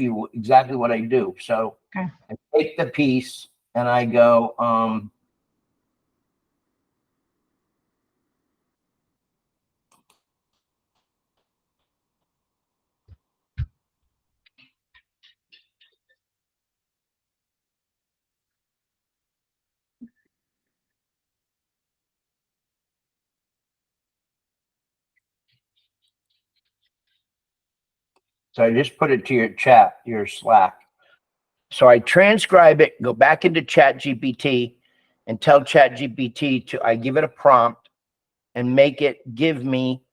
you exactly what I do. So Okay. I take the piece and I go, so I just put it to your chat, your Slack. So I transcribe it, go back into Chat GPT and tell Chat GPT to, I give it a prompt and make it give me,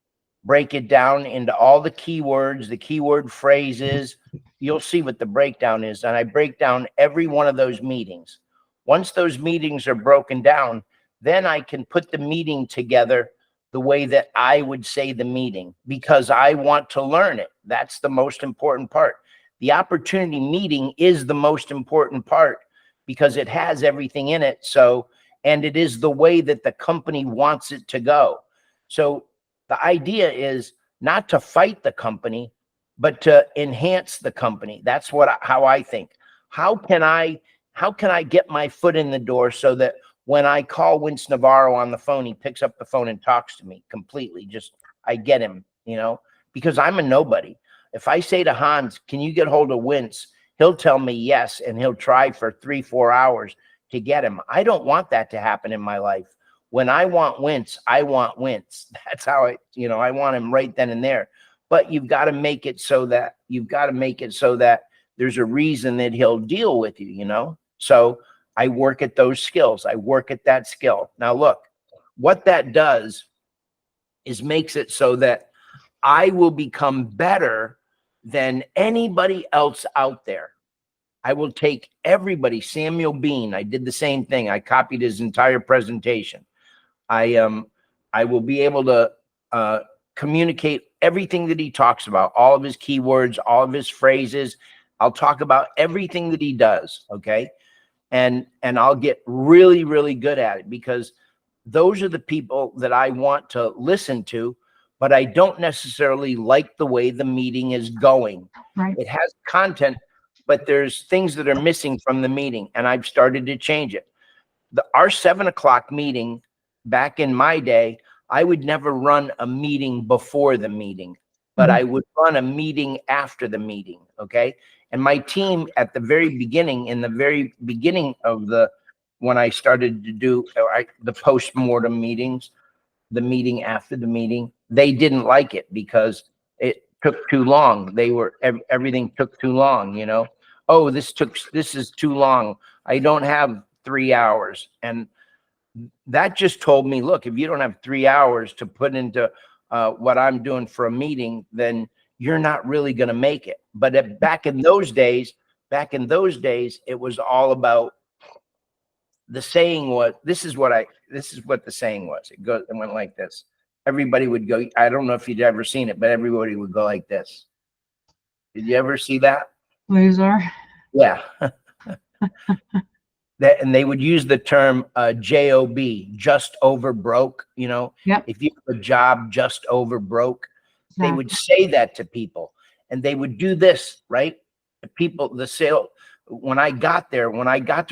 break it down into all the keywords, the keyword phrases. You'll see what the breakdown is. And I break down every one of those meetings. Once those meetings are broken down, then I can put the meeting together the way that I would say the meeting, because I want to learn it. That's the most important part. The opportunity meeting is the most important part because it has everything in it. So, and it is the way that the company wants it to go. So the idea is not to fight the company, but to enhance the company. That's how I think. How can I get my foot in the door so that when I call Vince Navarro on the phone, he picks up the phone and talks to me completely. Just I get him, because I'm a nobody. If I say to Hans, can you get hold of Vince? He'll tell me yes, and he'll try for 3-4 hours to get him. I don't want that to happen in my life. When I want Vince, I want Vince. That's how I want him right then and there. But you've got to make it so that there's a reason that he'll deal with you, So I work at those skills. I work at that skill. Now, look, what that does is makes it so that I will become better than anybody else out there. I will take everybody. Samuel Bean, I did the same thing. I copied his entire presentation. I will be able to communicate everything that he talks about, all of his keywords, all of his phrases. I'll talk about everything that he does, okay? And I'll get really, really good at it, because those are the people that I want to listen to, but I don't necessarily like the way the meeting is going. Right. It has content, but there's things that are missing from the meeting, and I've started to change it. Our 7 o'clock meeting back in my day, I would never run a meeting before the meeting, but I would run a meeting after the meeting. Okay. And my team at the very beginning, of when I started to do the post-mortem meetings, the meeting after the meeting, they didn't like it because it took too long. Everything took too long. Oh, this is too long. I don't have 3 hours. And that just told me, look, if you don't have 3 hours to put into what I'm doing for a meeting, then you're not really going to make it. But back in those days, it was all about, the saying was, this is what the saying was. It went like this. Everybody would go, I don't know if you'd ever seen it, but everybody would go like this. Did you ever see that? Loser. Yeah. And they would use the term job, just over broke. Yep. If you have a job just over broke, Exactly. they would say that to people, and they would do this, right? The sale. When I got to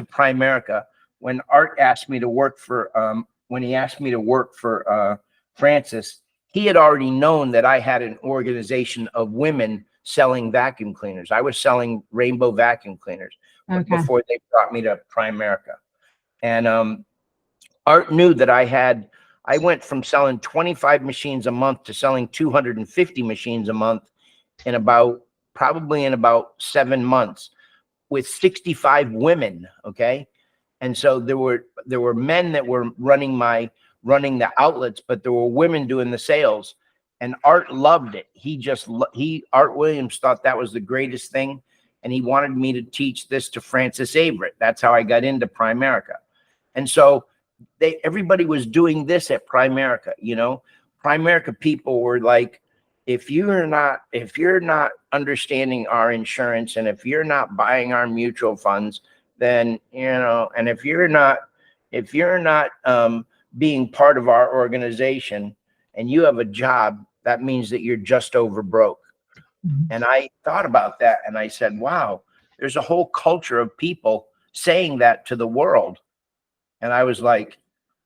Primerica, when Art asked me to work for, Francis, he had already known that I had an organization of women selling vacuum cleaners. I was selling Rainbow vacuum cleaners before they brought me to Primerica. And Art knew that I went from selling 25 machines a month to selling 250 machines a month probably in about 7 months, with 65 women. Okay. And so there were men that were running the outlets, but there were women doing the sales, and Art loved it. Art Williams thought that was the greatest thing. And he wanted me to teach this to Francis Averett. That's how I got into Primerica. And so everybody was doing this at Primerica. Primerica people were like, if you're not understanding our insurance, and if you're not buying our mutual funds, then, and if you're not being part of our organization and you have a job, that means that you're just over broke. And I thought about that and I said, wow, there's a whole culture of people saying that to the world. And I was like,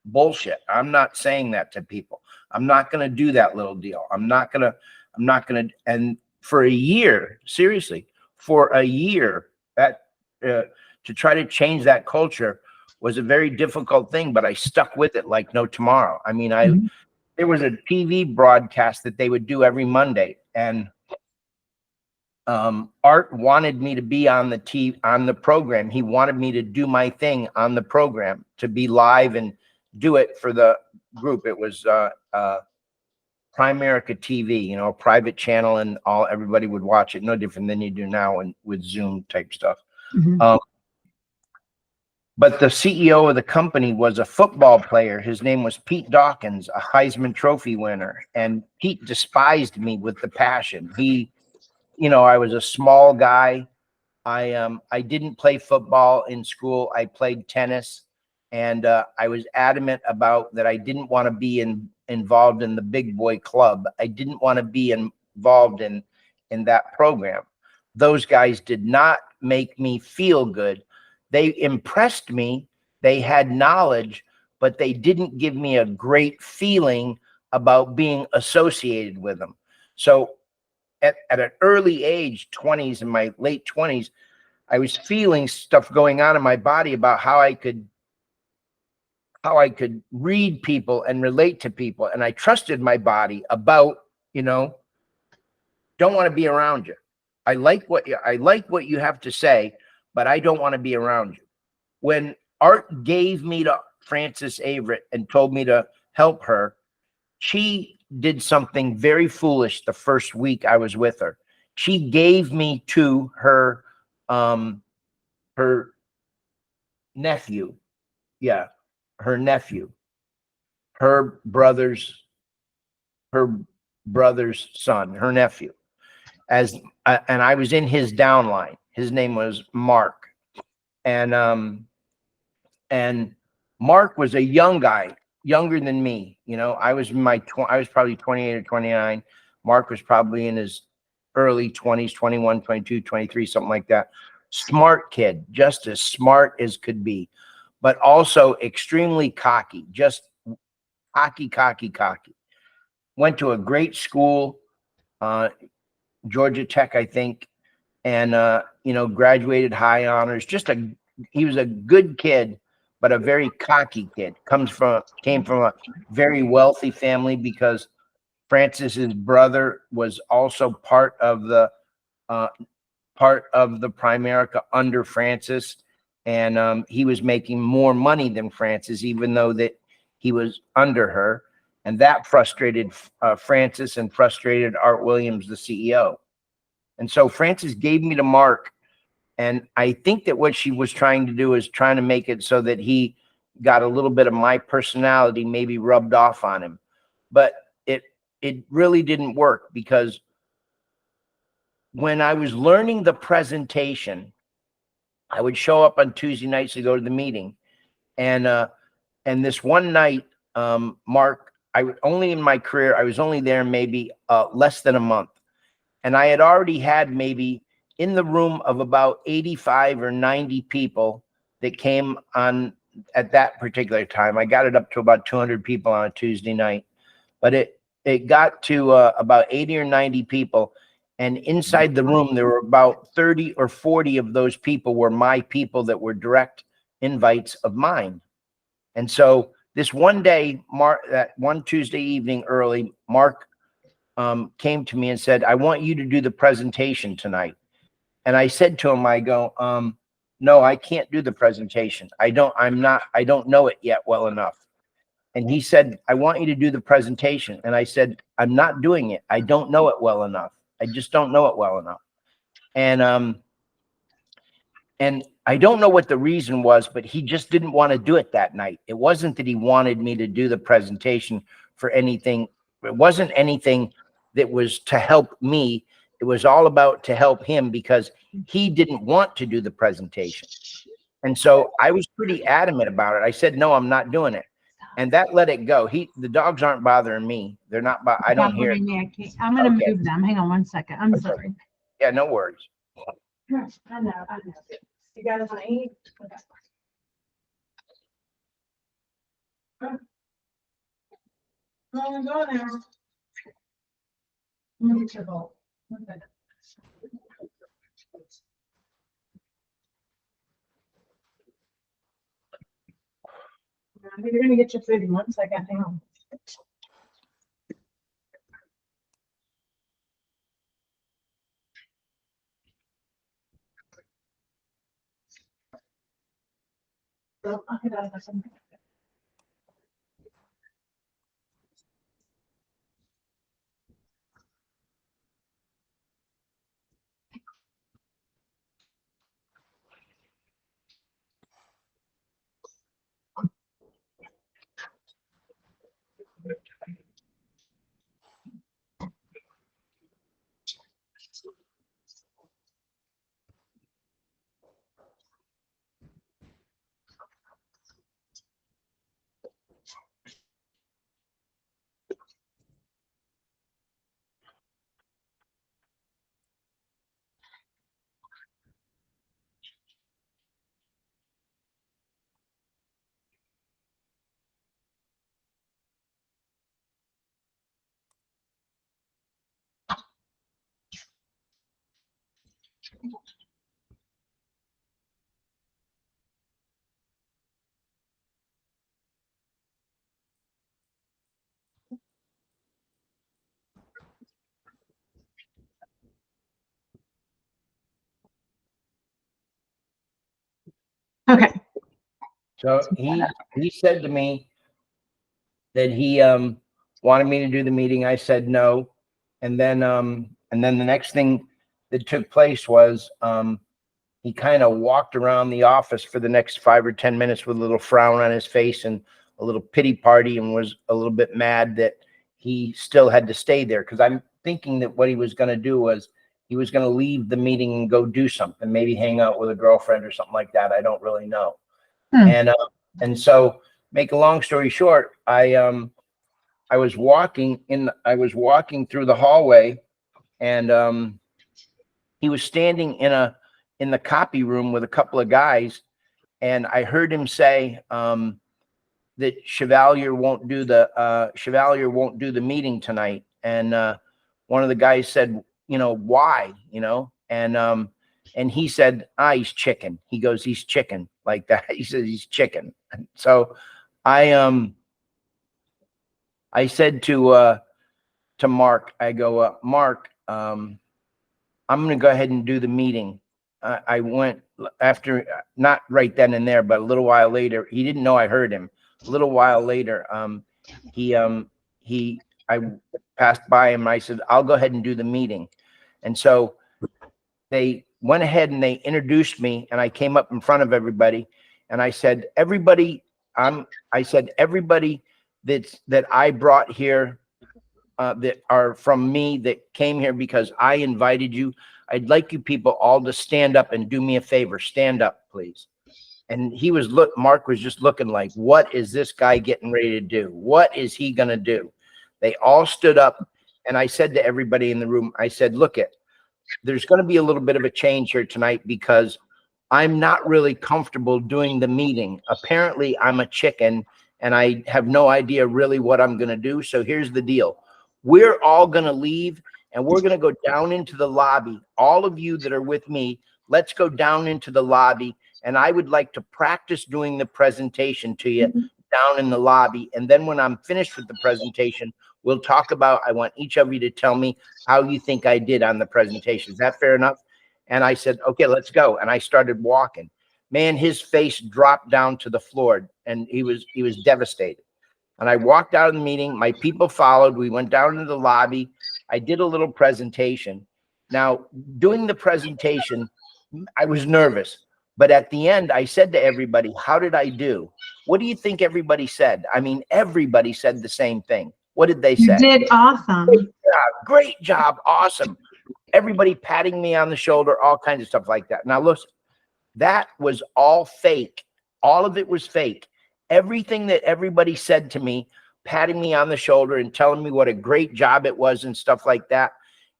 bullshit. I'm not saying that to people. I'm not going to do that little deal. I'm not going to. And for a year, seriously, for a year, that to try to change that culture was a very difficult thing, but I stuck with it like no tomorrow. I mean, there was a TV broadcast that they would do every Monday, and Art wanted me to be on the program. He wanted me to do my thing on the program, to be live and do it for the group. It was Primerica TV, you know, a private channel, and everybody would watch it. No different than you do now and with Zoom type stuff. But the CEO of the company was a football player. His name was Pete Dawkins, a Heisman Trophy winner. And Pete despised me with the passion. I was a small guy. I didn't play football in school. I played tennis, and I was adamant about that. I didn't want to be involved in the big boy club. I didn't want to be involved in that program. Those guys did not make me feel good. They impressed me. They had knowledge, but they didn't give me a great feeling about being associated with them. So at an early age, 20s, in my late 20s, I was feeling stuff going on in my body about how I could read people and relate to people. And I trusted my body about, don't want to be around you. I like what you have to say, but I don't want to be around you. When Art gave me to Frances Averett and told me to help her, she did something very foolish the first week I was with her. She gave me to her nephew. Yeah, her nephew. Her brother's son, her nephew. And I was in his downline. His name was Mark. And Mark was a young guy, younger than me. I was I was probably 28 or 29. Mark was probably in his early 20s, 21, 22, 23, something like that. Smart kid, just as smart as could be, but also extremely cocky, just cocky. Went to a great school, Georgia Tech, I think, and graduated high honors. He was a good kid, but a very cocky kid. Came from a very wealthy family, because Frances's brother was also part of the Primerica under Frances, and he was making more money than Frances, even though that he was under her, and that frustrated Frances and frustrated Art Williams, the CEO. And so Frances gave me to Mark, and I think that what she was trying to do is trying to make it so that he got a little bit of my personality maybe rubbed off on him, but it really didn't work, because when I was learning the presentation, I would show up on Tuesday nights to go to the meeting. And this one night, Mark, in my career, I was only there maybe less than a month. And I had already had maybe in the room of about 85 or 90 people that came on at that particular time. I got it up to about 200 people on a Tuesday night, but it got to about 80 or 90 people. And inside the room, there were about 30 or 40 of those people were my people that were direct invites of mine. And so this one day, that one Tuesday evening early, Mark came to me and said, "I want you to do the presentation tonight." And I said to him, I go, "No, I can't do the presentation. I don't know it yet well enough." And he said, "I want you to do the presentation." And I said, "I'm not doing it. I don't know it well enough. I just don't know it well enough." And I don't know what the reason was, but he just didn't want to do it that night. It wasn't that he wanted me to do the presentation for anything. It wasn't anything that was to help me. It was all about to help him, because he didn't want to do the presentation. And so I was pretty adamant about it. I said, "No, I'm not doing it." and that let it go. The dogs aren't bothering me. They're not. I don't hear. Me. I can't. I'm gonna move them. Hang on 1 second. I'm sorry. Yeah, no worries. I know. You guys want to eat? Okay. Go there. Let me get your bowl. Okay. You're gonna get your food in 1 second. Hang on. Okay. So he said to me that he wanted me to do the meeting. I said no, and then the next thing that took place was he kind of walked around the office for the next 5 or 10 minutes with a little frown on his face and a little pity party, and was a little bit mad that he still had to stay there, because I'm thinking that what he was going to do was he was going to leave the meeting and go do something, maybe hang out with a girlfriend or something like that. I don't really know. And so, make a long story short, I was walking through the hallway, and he was standing in the copy room with a couple of guys, and I heard him say that Chevalier won't do the meeting tonight. And one of the guys said, why, and he said, he's chicken. He goes, he's chicken, like that. He says he's chicken. So I said to Mark, I go, Mark, I'm going to go ahead and do the meeting. I went after, not right then and there, but a little while later. He didn't know I heard him. A little while later, I passed by him and I said, I'll go ahead and do the meeting. And so they went ahead and they introduced me, and I came up in front of everybody, and I said, everybody that I brought here, that are from me, that came here because I invited you, I'd like you people all to stand up and do me a favor. Stand up, please. And Mark was just looking like, what is this guy getting ready to do? What is he going to do? They all stood up, and I said to everybody in the room, I said, look, there's going to be a little bit of a change here tonight, because I'm not really comfortable doing the meeting. Apparently I'm a chicken and I have no idea really what I'm going to do. So here's the deal. We're all going to leave, and we're going to go down into the lobby. All of you that are with me, let's go down into the lobby. And I would like to practice doing the presentation to you down in the lobby. And then when I'm finished with the presentation, we'll talk about, I want each of you to tell me how you think I did on the presentation. Is that fair enough? And I said, okay, let's go. And I started walking. Man, his face dropped down to the floor, and he was devastated. And I walked out of the meeting. My people followed. We went down to the lobby. I did a little presentation. Now, doing the presentation, I was nervous. But at the end, I said to everybody, how did I do? What do you think everybody said? I mean, everybody said the same thing. What did they say? You did awesome. Great job. Awesome. Everybody patting me on the shoulder, all kinds of stuff like that. Now, listen, that was all fake. All of it was fake. everything that everybody said to me, patting me on the shoulder and telling me what a great job it was and stuff like that,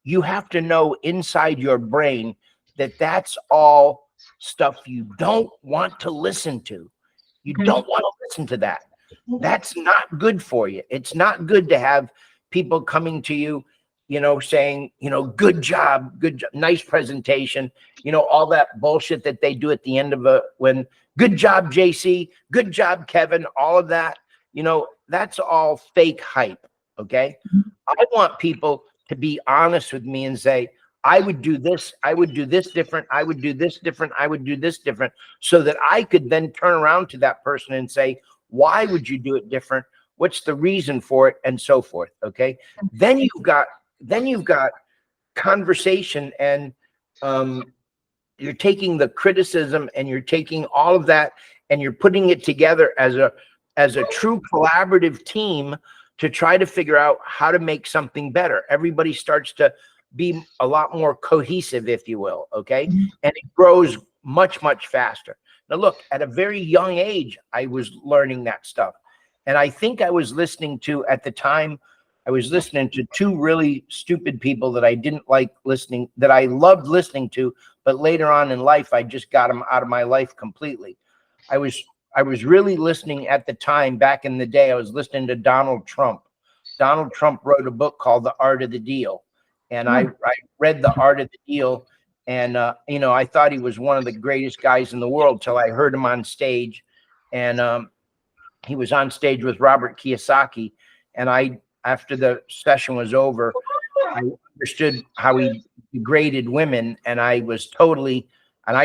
you have to know inside your brain that that's all stuff you don't want to listen to. You don't want to listen to that. That's not good for you. It's not good to have people coming to you, saying, good job, nice presentation, all that bullshit that they do at the end of good job, JC, good job, Kevin, all of that, that's all fake hype. Okay. I want people to be honest with me and say, I would do this. I would do this different. I would do this different. I would do this different, so that I could then turn around to that person and say, why would you do it different? What's the reason for it? And so forth. Okay. Then you've got conversation, and you're taking the criticism and you're taking all of that and you're putting it together as a true collaborative team to try to figure out how to make something better. Everybody starts to be a lot more cohesive, if you will. Okay. And it grows much, much faster. Now, look, at a very young age, I was learning that stuff. And I think I was listening to, at the time, I was listening to two really stupid people that I didn't like listening, that I loved listening to, but later on in life, I just got them out of my life completely. I was really listening at the time, back in the day, I was listening to Donald Trump. Donald Trump wrote a book called The Art of the Deal. And I read The Art of the Deal. And, I thought he was one of the greatest guys in the world till I heard him on stage. And he was on stage with Robert Kiyosaki. And after the session was over, I understood how he degraded women. And I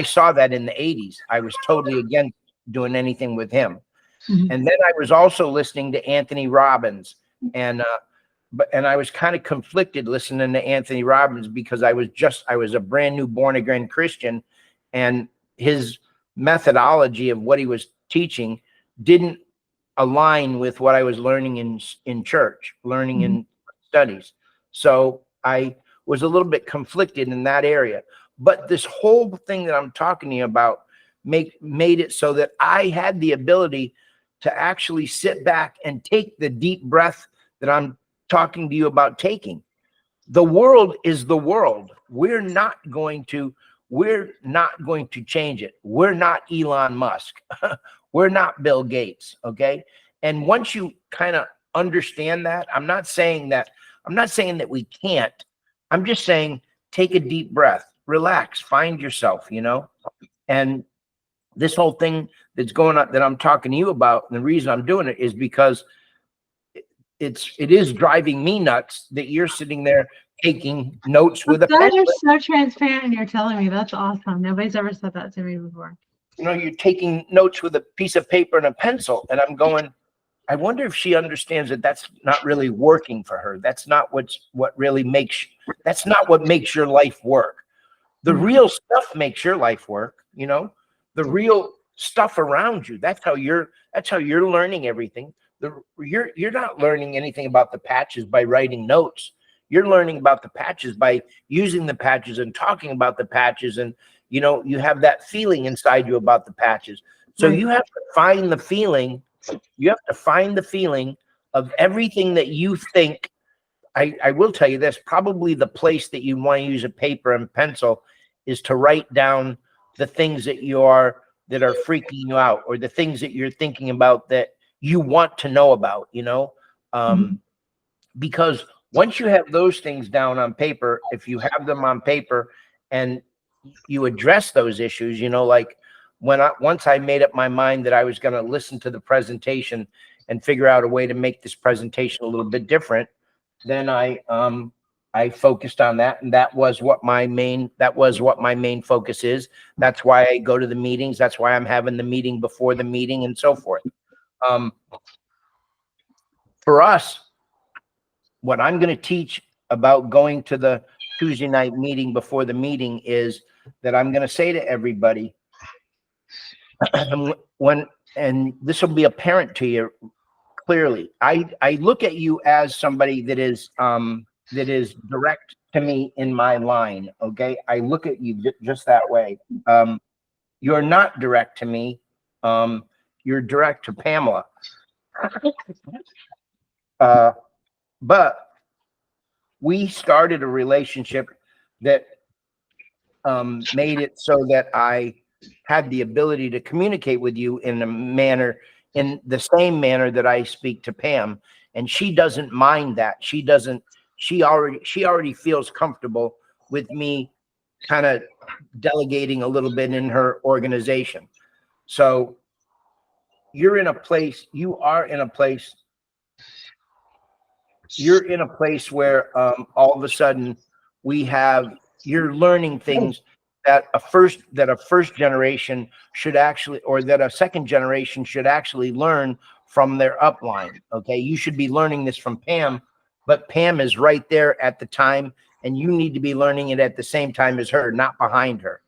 saw that in the 80s. I was totally against doing anything with him. And then I was also listening to Anthony Robbins. And I was kind of conflicted listening to Anthony Robbins, because I was a brand new born again Christian, and his methodology of what he was teaching didn't align with what I was learning in church, learning in studies. So I was a little bit conflicted in that area. But this whole thing that I'm talking to you about made it so that I had the ability to actually sit back and take the deep breath that I'm talking to you about taking. The world is the world. We're not going to change it. We're not Elon Musk. We're not Bill Gates. Okay. And once you kind of understand that, I'm not saying that we can't. I'm just saying, take a deep breath, relax, find yourself, and this whole thing that's going on that I'm talking to you about, and the reason I'm doing it is because it is driving me nuts that you're sitting there taking notes with a pen. You're so transparent, and you're telling me. That's awesome. Nobody's ever said that to me before. You're taking notes with a piece of paper and a pencil, and I'm going, I wonder if she understands that that's not really working for her. That's not that's not what makes your life work. The real stuff makes your life work, the real stuff around you. That's how you're learning everything. You're not learning anything about the patches by writing notes. You're learning about the patches by using the patches and talking about the patches. And, you have that feeling inside you about the patches. So you have to find the feeling. You have to find the feeling of everything that you think. I will tell you this, probably the place that you want to use a paper and pencil is to write down the things that are freaking you out, or the things that you're thinking about that you want to know about, because once you have those things down on paper, if you have them on paper and you address those issues, like once I made up my mind that I was going to listen to the presentation and figure out a way to make this presentation a little bit different, then I focused on that, and that was what my main focus is. That's why I go to the meetings. That's why I'm having the meeting before the meeting and so forth. For us, what I'm going to teach about going to the Tuesday night meeting before the meeting is that I'm going to say to everybody, and this will be apparent to you clearly, I look at you as somebody that is direct to me in my line. Okay. I look at you just that way. You're not direct to me. you're direct to Pamela. But we started a relationship that made it so that I had the ability to communicate with you in in the same manner that I speak to Pam. And she doesn't mind that. She already feels comfortable with me kind of delegating a little bit in her organization. So you're in a place where all of a sudden you're learning things that a first generation should actually, or that a second generation should actually learn from their upline. Okay. You should be learning this from Pam, but Pam is right there at the time, and you need to be learning it at the same time as her, not behind her.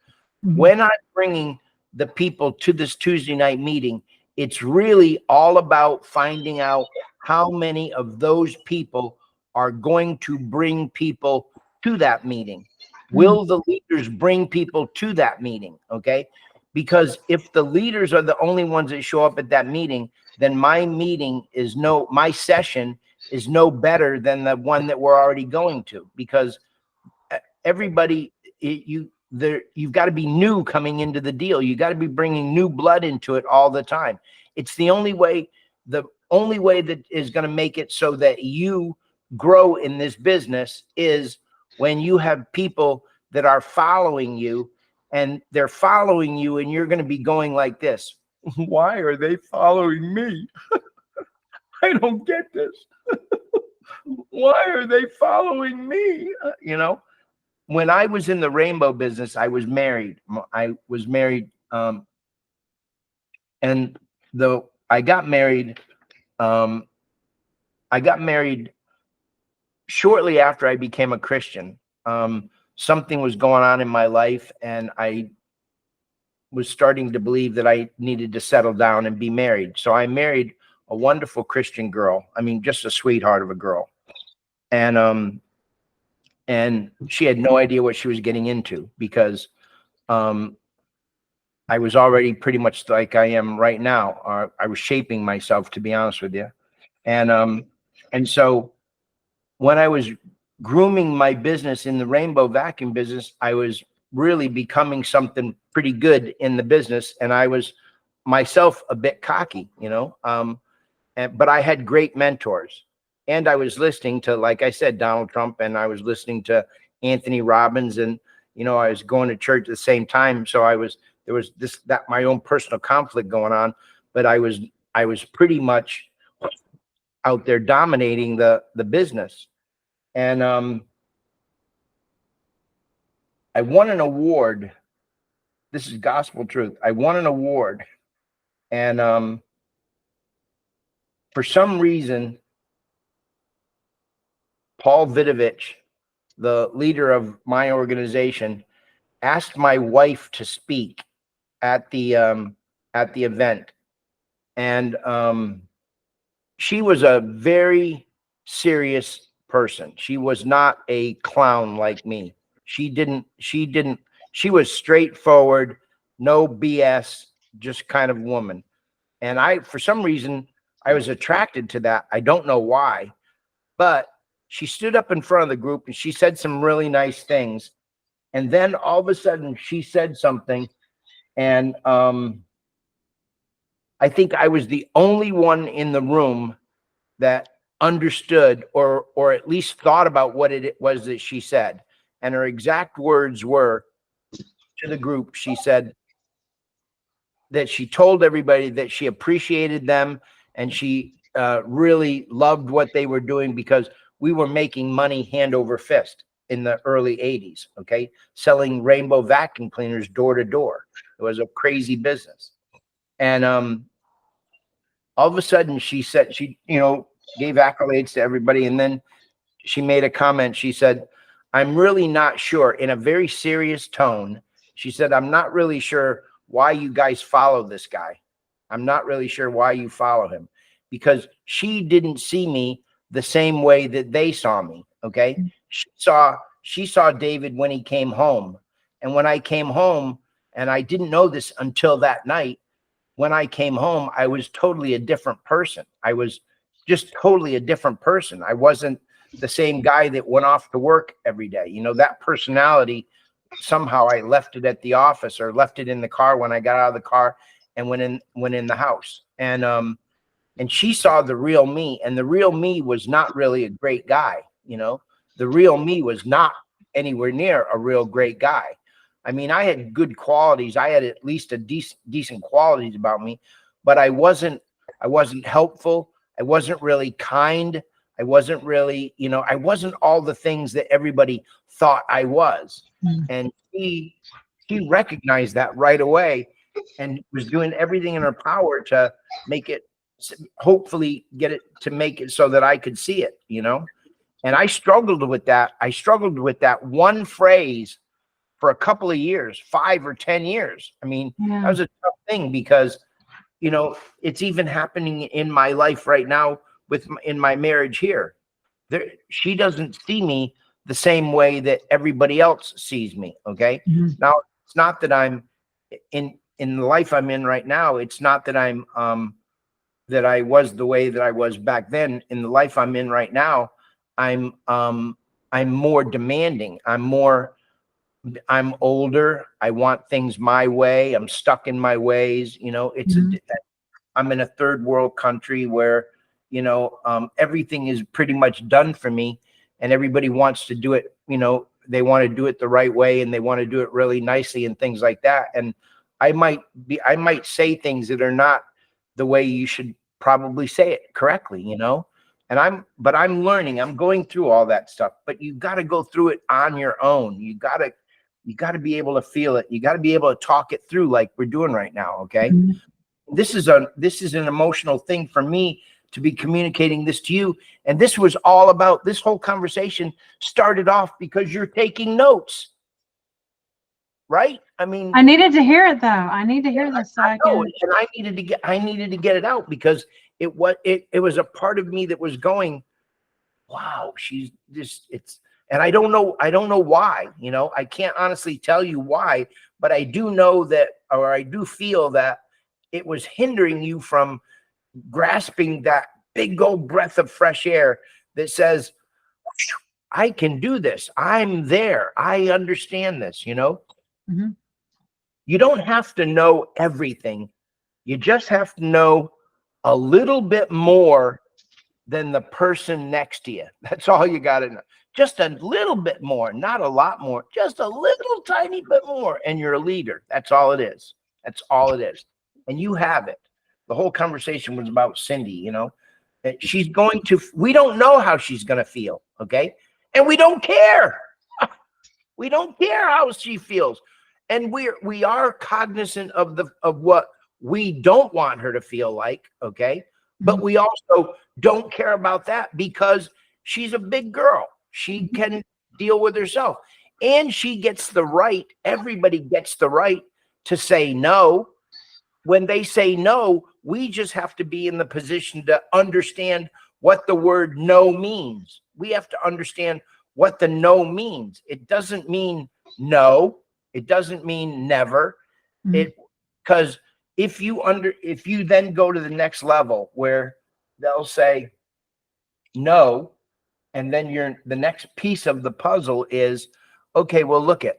When I'm bringing the people to this Tuesday night meeting, it's really all about finding out how many of those people are going to bring people to that meeting. Will the leaders bring people to that meeting? Okay. Because if the leaders are the only ones that show up at that meeting, then my session is no better than the one that we're already going to, because everybody, you've got to be new coming into the deal. You got to be bringing new blood into it all the time. It's the only way that is going to make it so that you grow in this business is when you have people that are following you, and they're following you, and you're going to be going like this. Why are they following me? I don't get this. Why are they following me? When I was in the rainbow business, I was married. And though I got married shortly after I became a Christian. Something was going on in my life, and I was starting to believe that I needed to settle down and be married. So I married a wonderful Christian girl. I mean, just a sweetheart of a girl. And she had no idea what she was getting into, because I was already pretty much like I am right now. I was shaping myself, to be honest with you. And so when I was grooming my business in the rainbow vacuum business, I was really becoming something pretty good in the business. And I was myself a bit cocky, but I had great mentors. And I was listening to, like I said, Donald Trump, and I was listening to Anthony Robbins, and, I was going to church at the same time. So there was my own personal conflict going on, but I was pretty much out there dominating the business. And I won an award. This is gospel truth. I won an award. And for some reason, Paul Vidovich, the leader of my organization, asked my wife to speak at the event. And she was a very serious person. She was not a clown like me. She was straightforward, no BS, just kind of woman. And for some reason, I was attracted to that. I don't know why, but she stood up in front of the group and she said some really nice things. And then all of a sudden she said something, and I think I was the only one in the room that understood, or at least thought about what it was that she said. And her exact words were to the group, she said that she told everybody that she appreciated them, and she really loved what they were doing, because we were making money hand over fist in the early 80s, okay? Selling rainbow vacuum cleaners door to door. It was a crazy business. And all of a sudden she said, she gave accolades to everybody, and then she made a comment. She said, I'm really not sure, in a very serious tone. She said, I'm not really sure why you guys follow this guy. I'm not really sure why you follow him, because she didn't see me the same way that they saw me. Okay. She saw David when he came home. And when I came home, and I didn't know this until that night, when I came home, I was totally a different person. I was just totally a different person. I wasn't the same guy that went off to work every day. You know, that personality, somehow I left it at the office or left it in the car when I got out of the car and went in the house. And she saw the real me, and the real me was not really a great guy. You know, the real me was not anywhere near a real great guy. I mean, I had good qualities. I had at least a decent qualities about me, but I wasn't helpful. I wasn't really kind. I wasn't really, you know, I wasn't all the things that everybody thought I was. Mm. And she recognized that right away and was doing everything in her power to make it, hopefully get it, to make it so that I could see it, you know. And I struggled with that. I struggled with that one phrase for a couple of years, 5 or 10 years. I mean, that Yeah. was a tough thing because, you know, it's even happening in my life right now in my marriage here. She doesn't see me the same way that everybody else sees me. Okay. Mhm. Now, it's not that I'm in the life I'm in right now. It's not that that I was the way that I was back then. In the life I'm in right now, I'm more demanding. I'm older. I want things my way. I'm stuck in my ways. You know, Mhm. I'm in a third world country where, you know, everything is pretty much done for me, and everybody wants to do it. You know, they want to do it the right way, and they want to do it really nicely and things like that. And I might say things that are not the way you should probably say it correctly, you know. But I'm learning. I'm going through all that stuff. But you got to go through it on your own. You got to be able to feel it. You got to be able to talk it through like we're doing right now. Okay. Mhm. This is an emotional thing for me to be communicating this to you. And this was all about, this whole conversation started off because you're taking notes, right? I mean, I needed to hear it though. I need to yeah, hear this so I I know, can. and I needed to get it out because it was a part of me that was going, wow, she's just, it's, and I don't know why, you know, I can't honestly tell you why, but I do know that, or I do feel that it was hindering you from grasping that big old breath of fresh air that says, I can do this. I'm there. I understand this, you know. Mhm. You don't have to know everything. You just have to know a little bit more than the person next to you. That's all you got to know. Just a little bit more, not a lot more, just a little tiny bit more. And you're a leader. That's all it is. That's all it is. And you have it. The whole conversation was about Cindy, you know. That she's going to, we don't know how she's going to feel. Okay. And we don't care. We don't care how she feels. And we are cognizant of what we don't want her to feel like, okay? But Mhm. we also don't care about that because she's a big girl. She Mhm. can deal with herself. And she gets the right, everybody gets the right to say no. When they say no, we just have to be in the position to understand what the word no means. We have to understand what the no means. It doesn't mean no. It doesn't mean never. Mhm. It, because if you then go to the next level where they'll say no, and then the next piece of the puzzle is, okay, well, look it.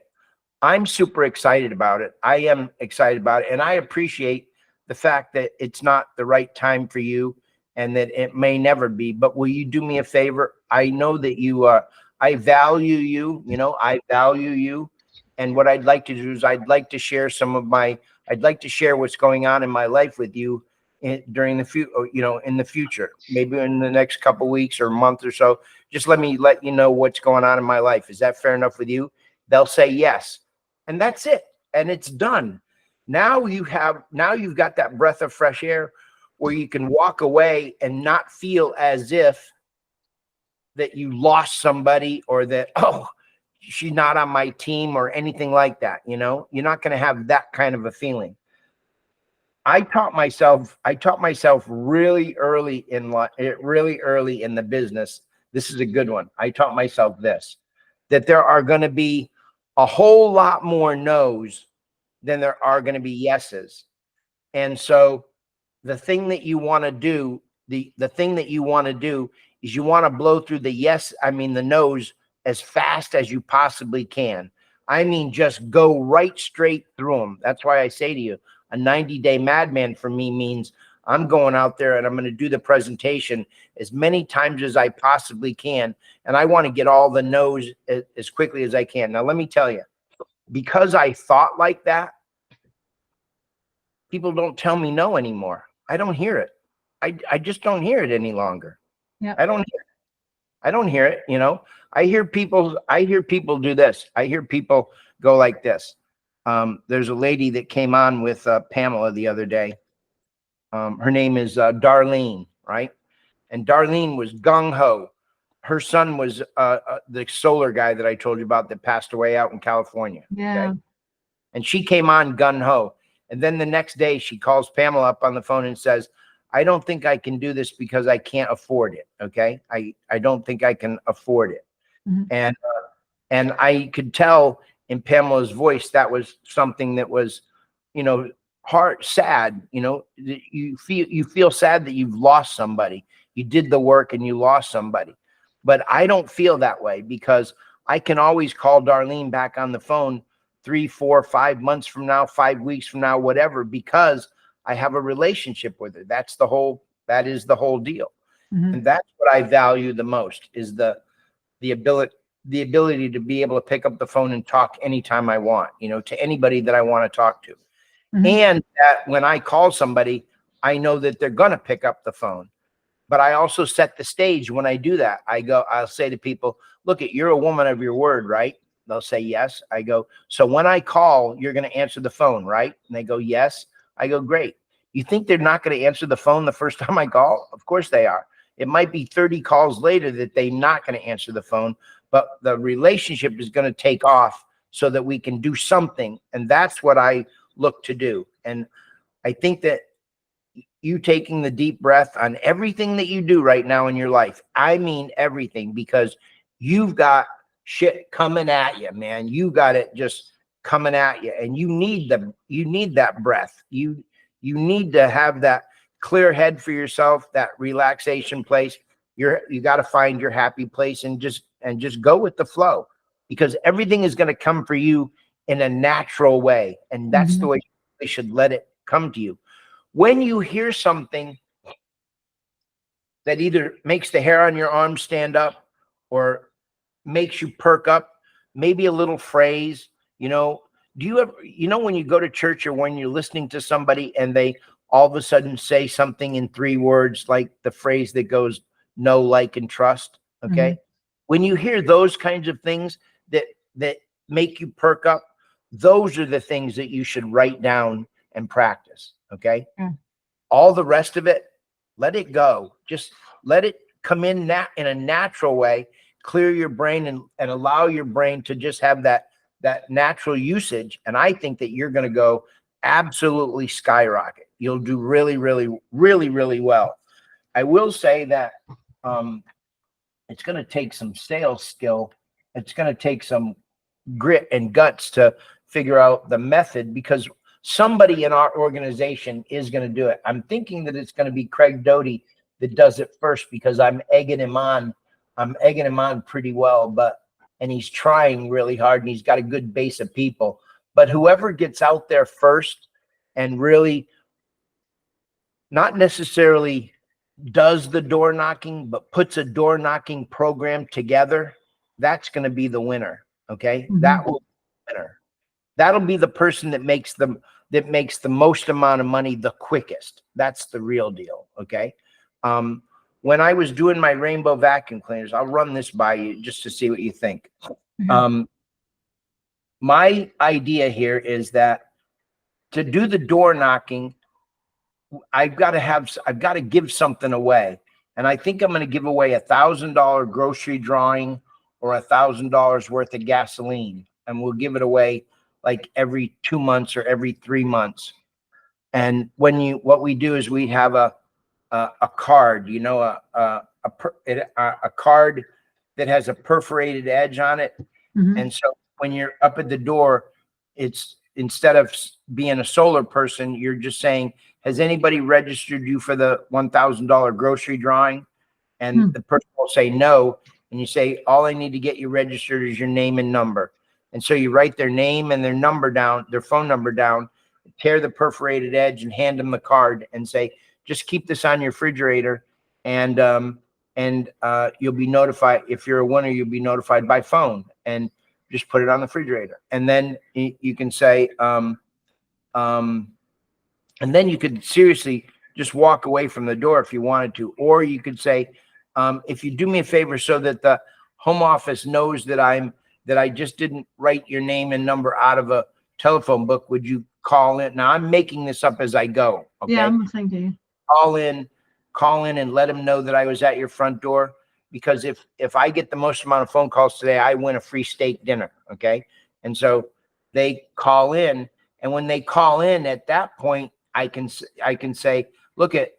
I'm super excited about it. I am excited about it. And I appreciate the fact that it's not the right time for you and that it may never be. But will you do me a favor? I know that I value you, you know, I value you. And what I'd like to do is I'd like to share what's going on in my life with you during the future, you know, in the future, maybe in the next couple weeks or month or so. Just let you know what's going on in my life. Is that fair enough with you? They'll say yes. And that's it. And it's done. Now you've got that breath of fresh air where you can walk away and not feel as if that you lost somebody or that, oh, she's not on my team or anything like that. You know, you're not going to have that kind of a feeling. I taught myself really early in life, really early in the business. This is a good one. I taught myself this, that there are going to be a whole lot more no's than there are going to be yeses. And so the thing that you want to do, the thing that you want to do is you want to blow through the nose as fast as you possibly can. I mean, just go right straight through them. That's why I say to you, a 90-day madman for me means I'm going out there and I'm going to do the presentation as many times as I possibly can. And I want to get all the no's as quickly as I can. Now, let me tell you, because I thought like that, people don't tell me no anymore. I don't hear it. I just don't hear it any longer. Yep. I don't hear it, you know. I hear people do this. I hear people go like this. There's a lady that came on with Pamela the other day. Her name is Darlene, right? And Darlene was gung-ho. Her son was the solar guy that I told you about that passed away out in California. Yeah. Okay? And she came on gung-ho. And then the next day she calls Pamela up on the phone and says, I don't think I can do this because I can't afford it. Okay. I don't think I can afford it. Mhm. And I could tell in Pamela's voice, that was something that was, you know, hard, sad, you know, you feel sad that you've lost somebody. You did the work and you lost somebody. But I don't feel that way because I can always call Darlene back on the phone 3, 4, 5 months from now, 5 weeks from now, whatever, because I have a relationship with her. That is the whole deal. Mhm. And that's what I value the most is the ability to be able to pick up the phone and talk anytime I want, you know, to anybody that I want to talk to. Mhm. And that when I call somebody, I know that they're going to pick up the phone. But I also set the stage when I do that. I'll say to people, look, you're a woman of your word, right? They'll say yes. I go, so when I call, you're going to answer the phone, right? And they go, yes. I go, great. You think they're not going to answer the phone the first time I call? Of course they are. It might be 30 calls later that they're not going to answer the phone, but the relationship is going to take off so that we can do something. And that's what I look to do. And I think that you taking the deep breath on everything that you do right now in your life. I mean, everything, because you've got shit coming at you, man. You got it just coming at you, and you need that breath. You need to have that clear head for yourself, that relaxation place. You got to find your happy place and just go with the flow, because everything is going to come for you in a natural way. And that's the way you should let it come to you. When you hear something that either makes the hair on your arm stand up or makes you perk up, maybe a little phrase, you know, do you ever, you know, when you go to church or when you're listening to somebody and they all of a sudden say something in 3 words, like the phrase that goes, know, like, and trust. Okay. When you hear those kinds of things that make you perk up, those are the things that you should write down and practice. Okay. All the rest of it, let it go. Just let it come in in a natural way. Clear your brain and allow your brain to just have that natural usage. And I think that you're going to go absolutely skyrocket. You'll do really, really, really, really well. I will say that it's going to take some sales skill. It's going to take some grit and guts to figure out the method, because somebody in our organization is going to do it. I'm thinking that it's going to be Craig Doty that does it first, because I'm egging him on. I'm egging him on pretty well, and he's trying really hard and he's got a good base of people. But whoever gets out there first and really not necessarily does the door knocking, but puts a door knocking program together, that's going to be the winner. Okay. That will be the winner. That'll be the person that makes the most amount of money the quickest. That's the real deal. Okay. When I was doing my rainbow vacuum cleaners, I'll run this by you just to see what you think. My idea here is that to do the door knocking, I've got to give something away. And I think I'm going to give away $1,000 grocery drawing or $1,000 worth of gasoline. And we'll give it away like every 2 months or every 3 months. And what we do is we have a card, you know, a card that has a perforated edge on it. And so when you're up at the door, it's instead of being a solar person, you're just saying, has anybody registered you for the $1,000 grocery drawing? And the person will say no. And you say, all I need to get you registered is your name and number. And so you write their name and their number down, their phone number down, tear the perforated edge and hand them the card and say, just keep this on your refrigerator. And you'll be notified. If you're a winner, you'll be notified by phone, and just put it on the refrigerator. And then you can say, and then you could seriously just walk away from the door if you wanted to. Or you could say, if you do me a favor so that the home office knows that I just didn't write your name and number out of a telephone book, would you call in? Now I'm making this up as I go. Okay. Yeah, I'm listening to you. Call in and let them know that I was at your front door. Because if I get the most amount of phone calls today, I win a free steak dinner. Okay. And so they call in, and when they call in, at that point, I can say, look at,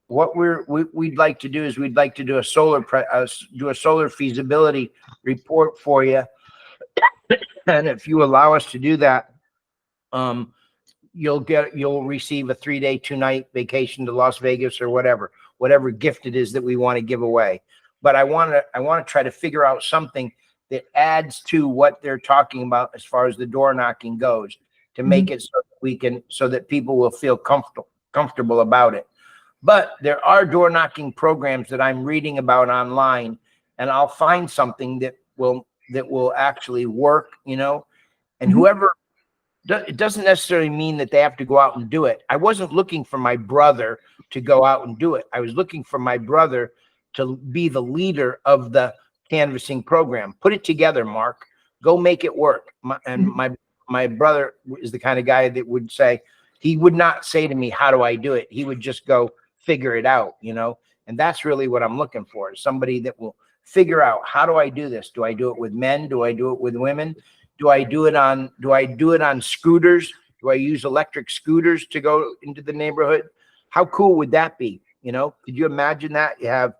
what we'd like to do is we'd like to do a solar feasibility report for you. And if you allow us to do that, you'll receive a 3-day, 2-night vacation to Las Vegas or whatever gift it is that we want to give away. But I want to try to figure out something that adds to what they're talking about as far as the door knocking goes, to make it so that people will feel comfortable about it. But there are door knocking programs that I'm reading about online, and I'll find something that will actually work, and whoever, it doesn't necessarily mean that they have to go out and do it. I wasn't looking for my brother to go out and do it. I was looking for my brother to be the leader of the canvassing program. Put it together, Mark. Go make it work. My brother is the kind of guy that would say, he would not say to me, how do I do it? He would just go figure it out, and that's really what I'm looking for, is somebody that will figure out, how do I do this? Do I do it with men? Do I do it with women? Do I do it on scooters? Do I use electric scooters to go into the neighborhood? How cool would that be? Could you imagine that? You have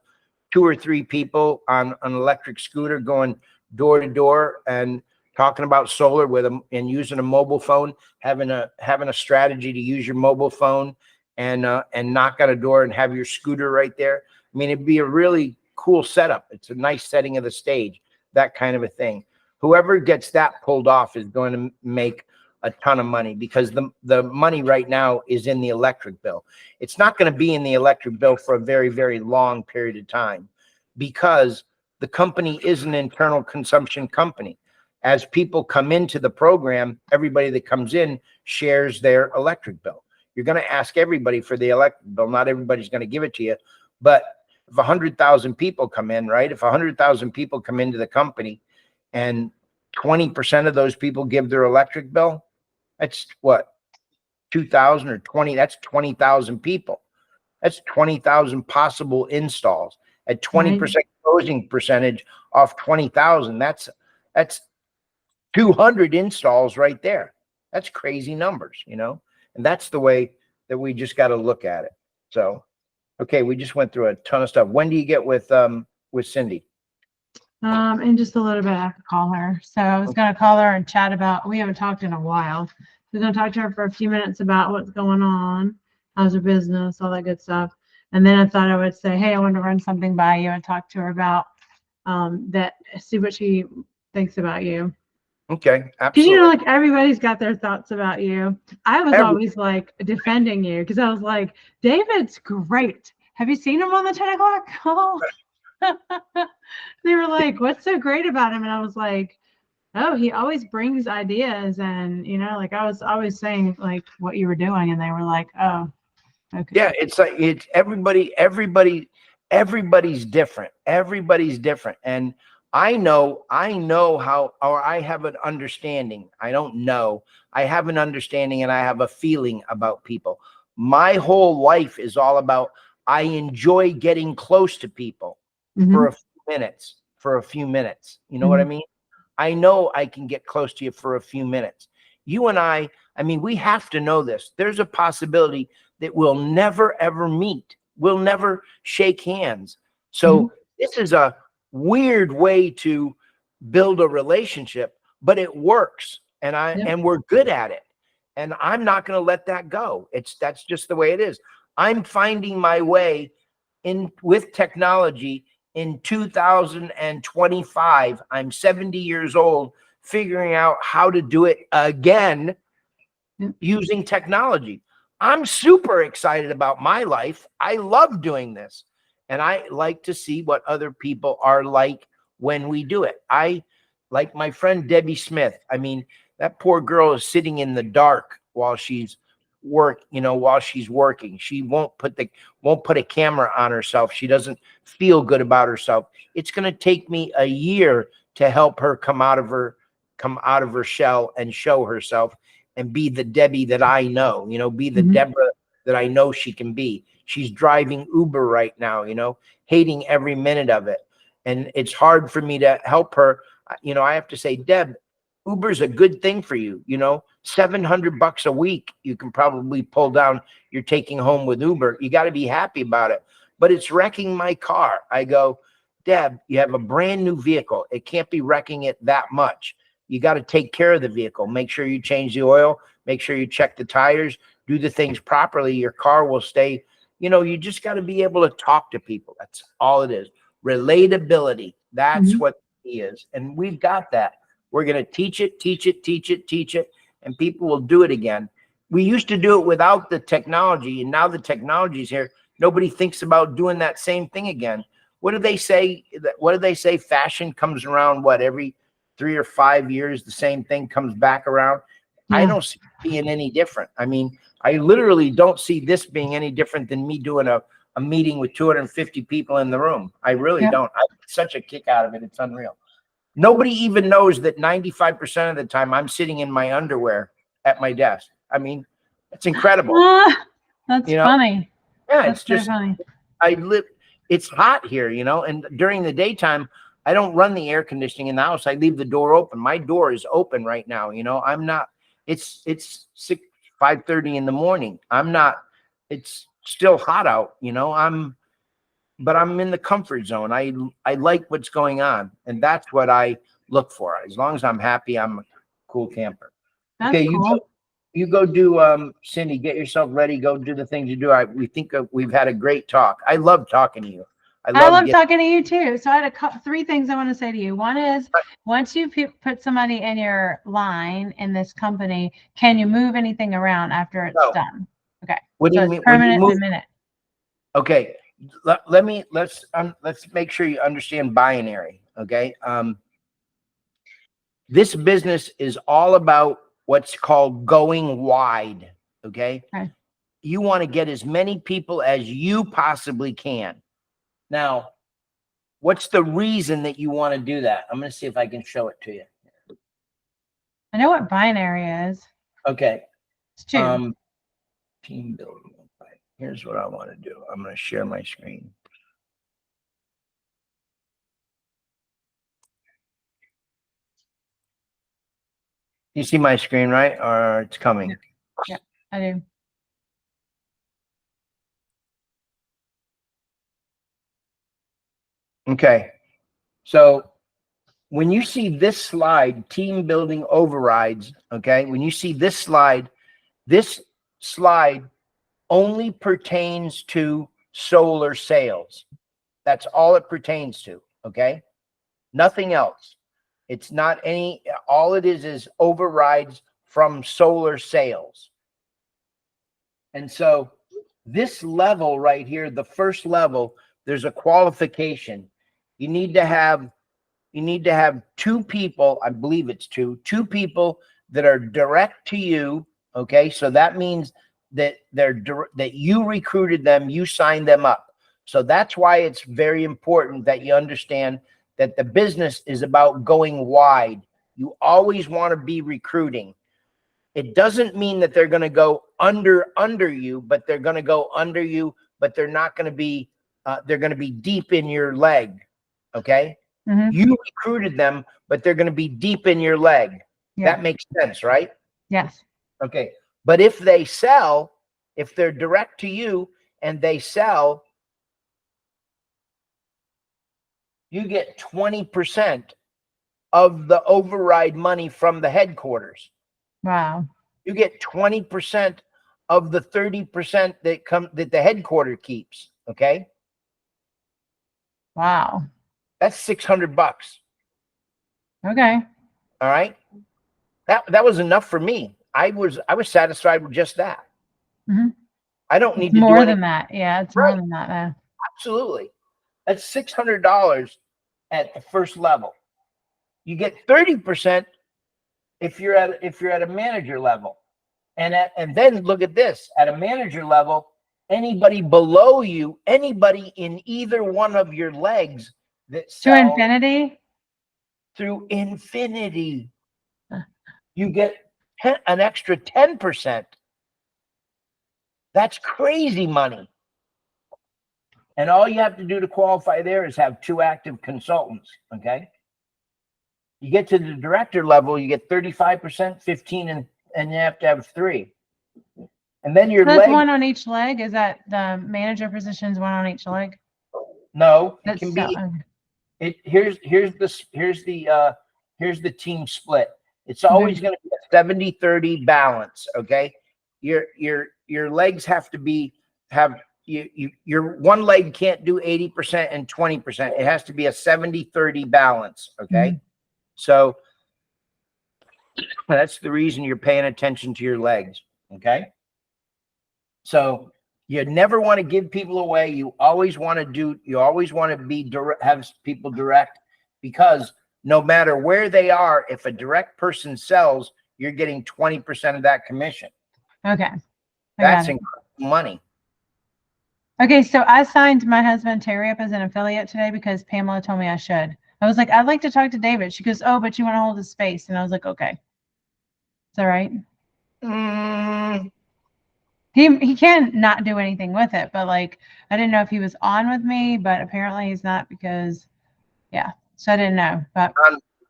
2 or 3 people on an electric scooter going door to door and talking about solar with them, and using a mobile phone, having a strategy to use your mobile phone and knock on a door and have your scooter right there. I mean, it'd be a really cool setup. It's a nice setting of the stage, that kind of a thing. Whoever gets that pulled off is going to make a ton of money, because the money right now is in the electric bill. It's not going to be in the electric bill for a very, very long period of time, because the company is an internal consumption company. As people come into the program, everybody that comes in shares their electric bill. You're going to ask everybody for the electric bill. Not everybody's going to give it to you. But if 100,000 people come in, right? If 100,000 people come into the company and 20% of those people give their electric bill, that's what? 2,000 or 20, that's 20,000 people. That's 20,000 possible installs at 20% closing percentage off 20,000. That's 200 installs right there. That's crazy numbers, and that's the way that we just got to look at it. So, okay, we just went through a ton of stuff. When do you get with Cindy? In just a little bit, I have to call her. So I was going to call her and chat about, we haven't talked in a while. We're going to talk to her for a few minutes about what's going on, how's her business, all that good stuff. And then I thought I would say, hey, I want to run something by you and talk to her about that, see what she thinks about you. Okay, Because absolutely. everybody's got their thoughts about you. I was always defending you, because I was like, David's great. Have you seen him on the 10 o'clock call? They were like, what's so great about him? And I was like, oh, he always brings ideas. And, I was always saying what you were doing. And they were like, oh, okay. Yeah, it's everybody's different. Everybody's different. And I know how, or I have an understanding. I don't know. I have an understanding and I have a feeling about people. My whole life is all about, I enjoy getting close to people for a few minutes. You know what I mean? I know I can get close to you for a few minutes. You and I mean, we have to know this. There's a possibility that we'll never, ever meet. We'll never shake hands. So this is a weird way to build a relationship, but it works. and we're good at it. And I'm not going to let that go. That's just the way it is. I'm finding my way in with technology in 2025. I'm 70 years old, figuring out how to do it again using technology. I'm super excited about my life. I love doing this. And I like to see what other people are like when we do it. I like my friend Debbie Smith. I mean, that poor girl is sitting in the dark while she's while she's working. She won't put a camera on herself. She doesn't feel good about herself. It's going to take me a year to help her come out of her shell and show herself and be the Debbie that I know, be the Deborah that I know she can be. She's driving Uber right now, hating every minute of it. And it's hard for me to help her. I have to say, Deb, Uber's a good thing for you. $700 a week, you can probably pull down, you're taking home with Uber. You got to be happy about it, but it's wrecking my car. I go, Deb, you have a brand new vehicle. It can't be wrecking it that much. You got to take care of the vehicle. Make sure you change the oil, make sure you check the tires, do the things properly. Your car will stay, you just got to be able to talk to people. That's all it is. Relatability. That's what he is. And we've got that. We're going to teach it, and people will do it again. We used to do it without the technology, and now the technology is here. Nobody thinks about doing that same thing again. What do they say? Fashion comes around, every 3 or 5 years, the same thing comes back around. Yeah. I don't see it being any different. I mean, I literally don't see this being any different than me doing a meeting with 250 people in the room. I really don't. I get such a kick out of it. It's unreal. Nobody even knows that 95% of the time I'm sitting in my underwear at my desk. I mean, it's incredible. That's funny. Yeah, that's it's just funny. It's hot here, and during the daytime, I don't run the air conditioning in the house. I leave the door open. My door is open right now. I'm not, it's 5:30 in the morning. It's still hot out, but I'm in the comfort zone. I like what's going on, and that's what I look for. As long as I'm happy, I'm a cool camper. That's okay, cool. you go do Cindy, get yourself ready, go do the things you do. We think we've had a great talk. I love talking to you. I love talking to you too. So I had 3 things I want to say to you. One is, once you put somebody in your line in this company, can you move anything around after it's done? Okay. What do you mean? Permanent in a minute. Okay. Let's make sure you understand binary. Okay. This business is all about what's called going wide. Okay. You want to get as many people as you possibly can. Now, what's the reason that you want to do that? I'm going to see if I can show it to you. I know what binary is. Okay. It's 2. Team building. Here's what I want to do. I'm going to share my screen. You see my screen, right? Or it's coming? Yeah, I do. Okay. So when you see this slide, team building overrides, okay, when you see this slide only pertains to solar sales. That's all it pertains to, okay? Nothing else. It's not all it is overrides from solar sales. And so this level right here, the first level, there's a qualification. You need to have 2 people, I believe it's 2 people that are direct to you, okay? So that means that that you recruited them, you signed them up. So that's why it's very important that you understand that the business is about going wide. You always want to be recruiting. It doesn't mean that they're going to go under you, but they're going to go under you, but they're not going to be, they're going to be deep in your leg. Okay. You recruited them, but they're going to be deep in your leg. Yeah. That makes sense, right? Yes. Okay. But if they sell, if they're direct to you and they sell, you get 20% of the override money from the headquarters. Wow. You get 20% of the 30% that the headquarter keeps. Okay. Wow. That's $600. Okay. All right. That was enough for me. I was satisfied with just that. Mm-hmm. I don't It's need to more do than anything. that. Yeah, it's Right. more than that. Absolutely. That's $600 at the first level. You get 30% if you're at a manager level. And then look at this, at a manager level, anybody below you, anybody in either one of your legs that To sell infinity? through infinity, you get an extra 10%. That's crazy money. And all you have to do to qualify there is have 2 active consultants. Okay. You get to the director level, you get 35%, 15, and you have to have 3. And then your So that's leg. one on each leg. Is that the manager positions one on each leg? No, it That's can so. be. Here's the team split. It's always going to be a 70-30 balance. Okay. Your legs have to have your one leg can't do 80% and 20%. It has to be a 70-30 balance. Okay. Mm-hmm. So that's the reason you're paying attention to your legs. Okay. So you never want to give people away. You always want to be direct, have people direct, because no matter where they are, if a direct person sells, you're getting 20% of that commission. Okay. That's incredible money. Okay, so I signed my husband Terry up as an affiliate today because Pamela told me I should. I was like, I'd like to talk to David. She goes, oh, but you want to hold his space. And I was like, okay. Is that right? He can not do anything with it, but like, I didn't know if he was on with me, but apparently he's not because, yeah. So I didn't know. But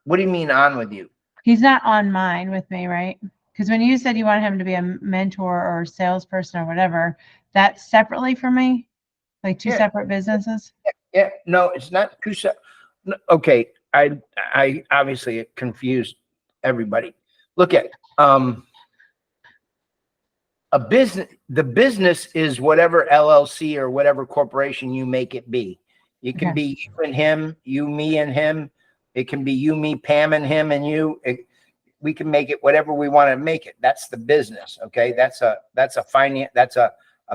what do you mean on with you? He's not on mine with me, right? Because when you said you wanted him to be a mentor or salesperson or whatever, that's separately for me, like 2 separate businesses. Yeah, no, it's not 2 separate. Okay, I obviously confused everybody. Look at a business. The business is whatever LLC or whatever corporation you make it be. It can be you and him, you, me, and him. It can be you, me, Pam, and him, and you. We can make it whatever we want to make it. That's the business. Okay, that's a finance. That's a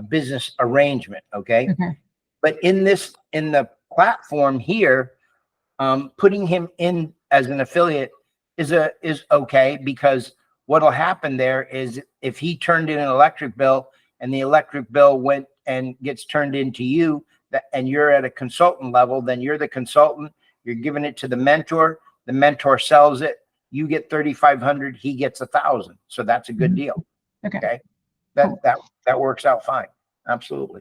business arrangement. Okay, but in the platform here, putting him in as an affiliate is okay, because what'll happen there is if he turned in an electric bill and the electric bill went and gets turned into you, and you're at a consultant level, then you're the consultant. You're giving it to the mentor sells it. You get 3,500. He gets 1,000. So that's a good deal. Okay. That works out fine. Absolutely.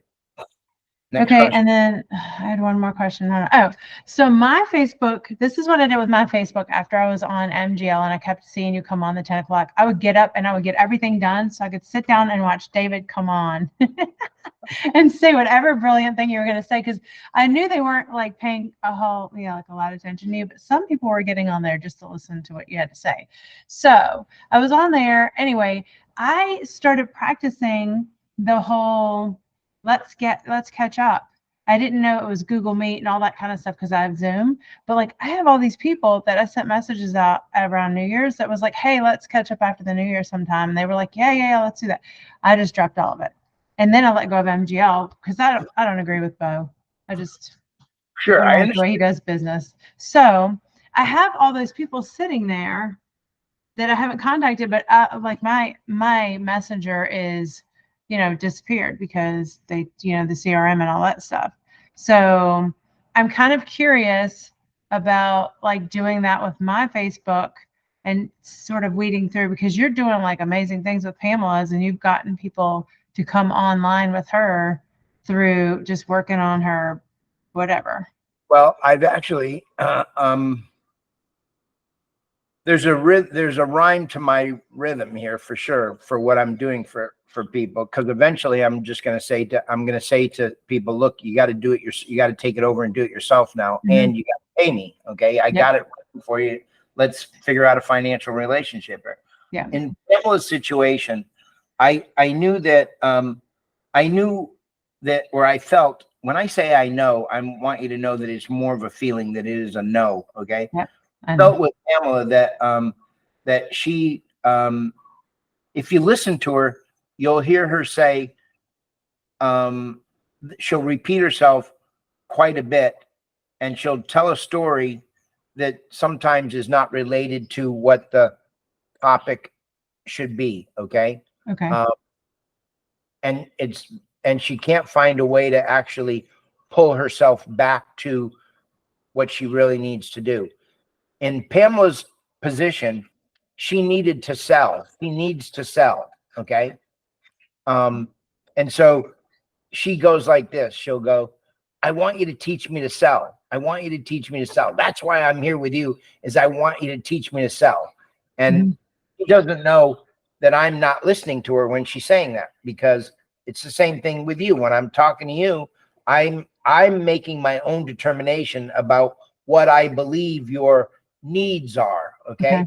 Next question. And then I had one more question. Oh, so my Facebook, this is what I did with my Facebook after I was on MGL and I kept seeing you come on the 10 o'clock. I would get up and I would get everything done so I could sit down and watch David come on and say whatever brilliant thing you were going to say, because I knew they weren't like paying a lot of attention to you, but some people were getting on there just to listen to what you had to say. So I was on there. Anyway, I started practicing the whole let's catch up. I didn't know it was Google Meet and all that kind of stuff because I have Zoom, but like I have all these people that I sent messages out around New Year's that was like, hey, let's catch up after the New Year sometime. And they were like, yeah, let's do that. I just dropped all of it. And then I let go of MGL because I don't agree with Bo. I just I understand the way he does business. So I have all those people sitting there that I haven't contacted, but like my messenger is disappeared because they, the CRM and all that stuff. So I'm kind of curious about like doing that with my Facebook and sort of weeding through, because you're doing like amazing things with Pamela's and you've gotten people to come online with her through just working on her, whatever. Well, I've actually, there's a rhyme to my rhythm here for sure for what I'm doing for people, because eventually I'm going to say to people, look, you got to do it. You got to take it over and do it yourself now, and you got to pay me. Okay, I got it for you. let's figure out a financial relationship here. Yeah. In Pamela's situation, I knew that where I felt, when I say I know, I want you to know that it's more of a feeling that it is a no. Okay. Yep. I felt with Pamela that she, if you listen to her, you'll hear her say, she'll repeat herself quite a bit, and she'll tell a story that sometimes is not related to what the topic should be. Okay. Okay. And she can't find a way to actually pull herself back to what she really needs to do. In Pamela's position, she needed to sell. She needs to sell. Okay. And so she goes like this. She'll go, I want you to teach me to sell. I want you to teach me to sell. That's why I'm here with you, is I want you to teach me to sell. And she doesn't know that I'm not listening to her when she's saying that, because it's the same thing with you. When I'm talking to you, I'm making my own determination about what I believe your needs are. Okay.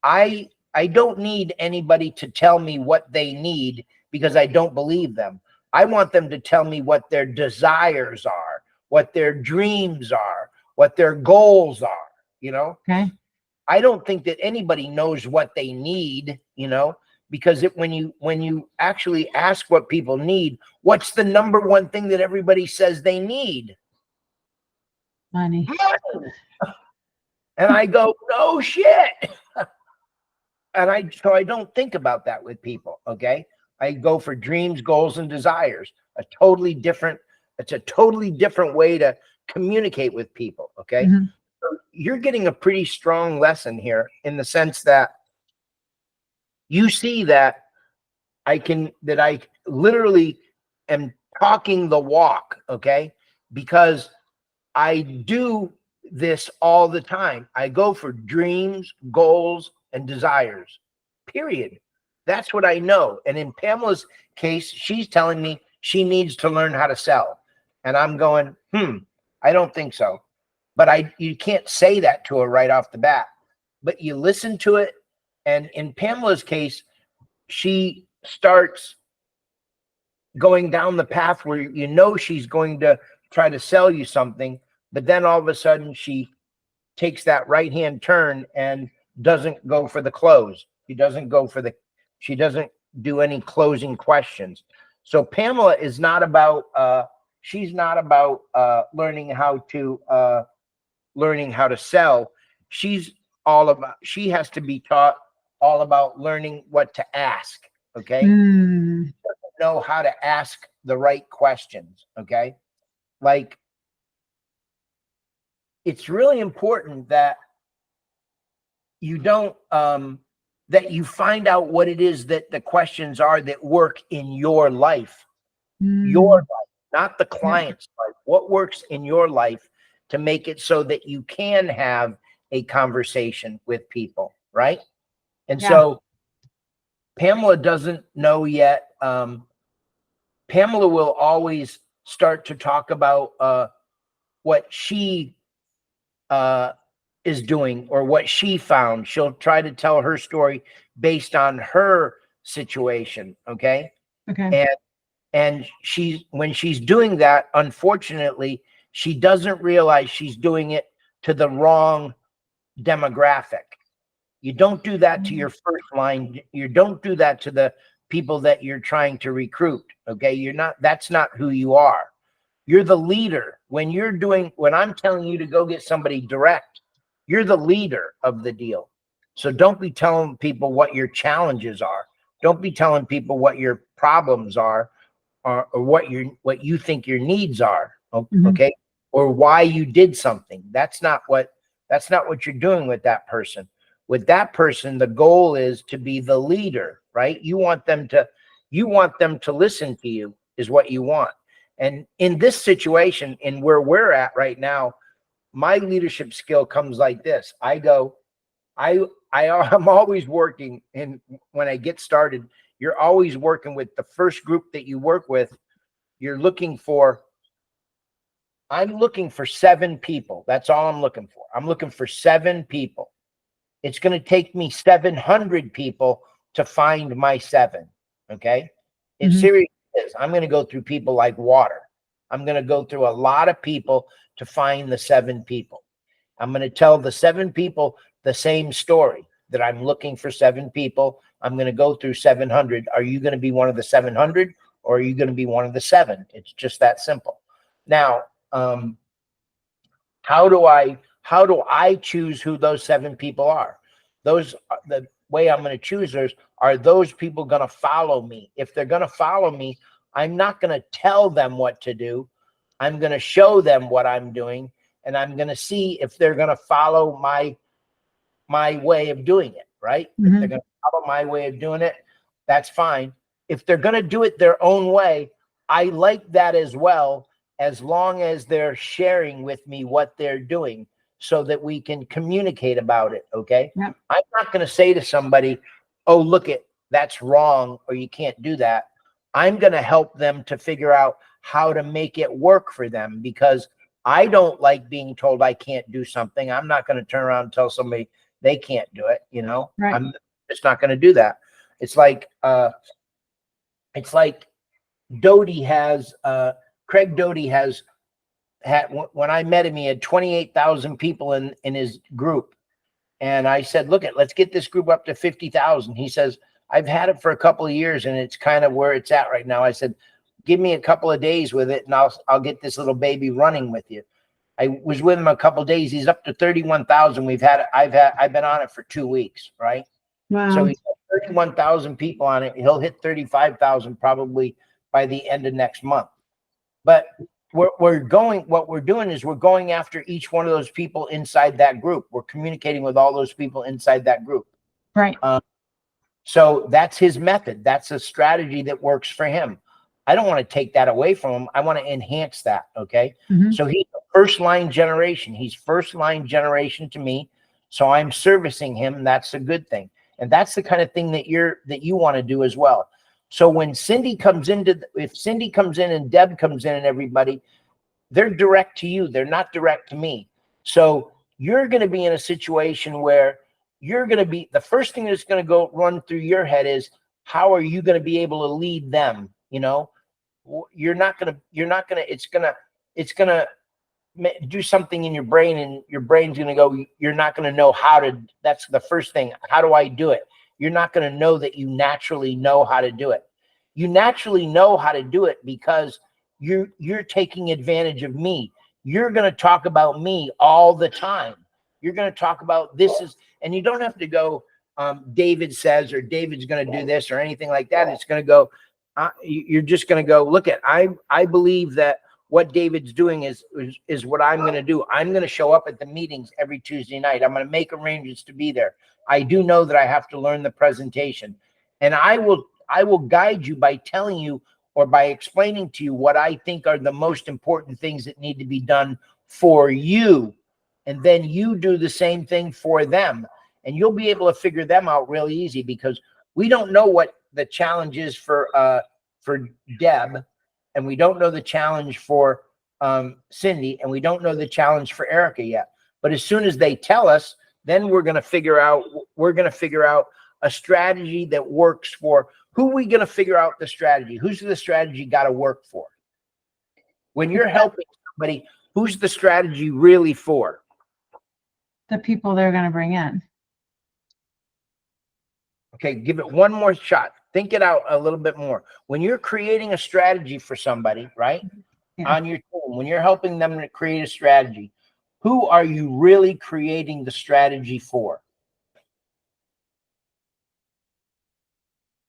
I don't need anybody to tell me what they need, because I don't believe them. I want them to tell me what their desires are, what their dreams are, what their goals are, you know? Okay. I don't think that anybody knows what they need, you know, because when you actually ask what people need, what's the number one thing that everybody says they need? Money. Money. And I go, no shit. And so I don't think about that with people. Okay. I go for dreams, goals, and desires. It's a totally different way to communicate with people. Okay. So you're getting a pretty strong lesson here, in the sense that you see that I literally am talking the walk. Okay. Because I do this all the time. I go for dreams, goals, and desires, period. That's what I know. And in Pamela's case, she's telling me she needs to learn how to sell. And I'm going, I don't think so. But you can't say that to her right off the bat. But you listen to it. And in Pamela's case, she starts going down the path where you know she's going to try to sell you something, but then all of a sudden she takes that right-hand turn and doesn't go for the close. She doesn't do any closing questions. So Pamela is not about she's not about learning how to sell. She has to be taught all about learning what to ask. Okay. Know how to ask the right questions. Okay. Like, it's really important that you don't that you find out what it is that the questions are that work in your life. Your life, not the client's life. What works in your life to make it so that you can have a conversation with people, right? And so Pamela doesn't know yet. Pamela will always start to talk about what she is doing, or what she found. She'll try to tell her story based on her situation. Okay. And when she's doing that, unfortunately, she doesn't realize she's doing it to the wrong demographic. You don't do that to your first line. You don't do that to the people that you're trying to recruit. Okay. That's not who you are. You're the leader. When I'm telling you to go get somebody direct, you're the leader of the deal. So don't be telling people what your challenges are. Don't be telling people what your problems are, or what you think your needs are. Okay. Or why you did something. That's not what you're doing with that person. With that person, the goal is to be the leader, right? You want them to listen to you, is what you want. And in this situation, in where we're at right now, my leadership skill comes like this. I'm always working, and when I get started, you're always working with the first group that you work with. I'm looking for 7 people. That's all I'm looking for. I'm looking for 7 people. it's going to take me 700 people to find my 7. Okay. It seriously is. I'm going to go through people like water. I'm going to go through a lot of people to find the 7 people. I'm going to tell the 7 people the same story, that I'm looking for 7 people. I'm going to go through 700. Are you going to be one of the 700, or are you going to be one of the 7? It's just that simple. Now, how do I choose who those 7 people are? The way I'm going to choose those, are those people going to follow me? If they're going to follow me, I'm not going to tell them what to do. I'm going to show them what I'm doing, and I'm going to see if they're going to follow my way of doing it, right? If they're going to follow my way of doing it, that's fine. If they're going to do it their own way, I like that as well, as long as they're sharing with me what they're doing so that we can communicate about it, okay? Yep. I'm not going to say to somebody, oh, look it, that's wrong, or you can't do that. I'm going to help them to figure out how to make it work for them, because I don't like being told I can't do something. I'm not going to turn around and tell somebody they can't do it, you know? Right. I'm just not going to do that. It's like Doty has, Craig Doty had, when I met him, he had 28,000 people in his group. And I said, look, let's get this group up to 50,000. He says, I've had it for a couple of years and it's kind of where it's at right now. I said, give me a couple of days with it and I'll get this little baby running with you. I was with him a couple of days. He's up to 31,000. I've been on it for 2 weeks, right? Wow. So he's got 31,000 people on it. He'll hit 35,000 probably by the end of next month. But what we're doing is we're going after each one of those people inside that group. We're communicating with all those people inside that group. Right. So that's his method. That's a strategy that works for him. I don't want to take that away from him. I want to enhance that. Okay. So he's first line generation. He's first line generation to me. So I'm servicing him. That's a good thing. And that's the kind of thing that you want to do as well. So when Cindy comes if Cindy comes in and Deb comes in and everybody, they're direct to you. They're not direct to me. So you're going to be in a situation where you're going to be, the first thing that's going to run through your head is, how are you going to be able to lead them? You know, it's going to do something in your brain, and your brain's going to go, you're not going to know how to. That's the first thing. How do I do it? You're not going to know that you naturally know how to do it. You naturally know how to do it because you're taking advantage of me. You're going to talk about me all the time. You're going to talk about and you don't have to go, David says, or David's going to do this or anything like that. It's going to go, you're just going to go, look at, I believe that what David's doing is what I'm going to do. I'm going to show up at the meetings every Tuesday night. I'm going to make arrangements to be there. I do know that I have to learn the presentation, and I will guide you by telling you or by explaining to you what I think are the most important things that need to be done for you. And then you do the same thing for them, and you'll be able to figure them out really easy, because we don't know what the challenge is for Deb, and we don't know the challenge for Cindy, and we don't know the challenge for Erica yet. But as soon as they tell us, then we're going to figure out a strategy that works for who. We going to figure out the strategy. Who's the strategy got to work for? When you're helping somebody, who's the strategy really for? The people they're going to bring in. Okay, give it one more shot. Think it out a little bit more. When you're creating a strategy for somebody, right? Yeah. On your team, when you're helping them to create a strategy, who are you really creating the strategy for?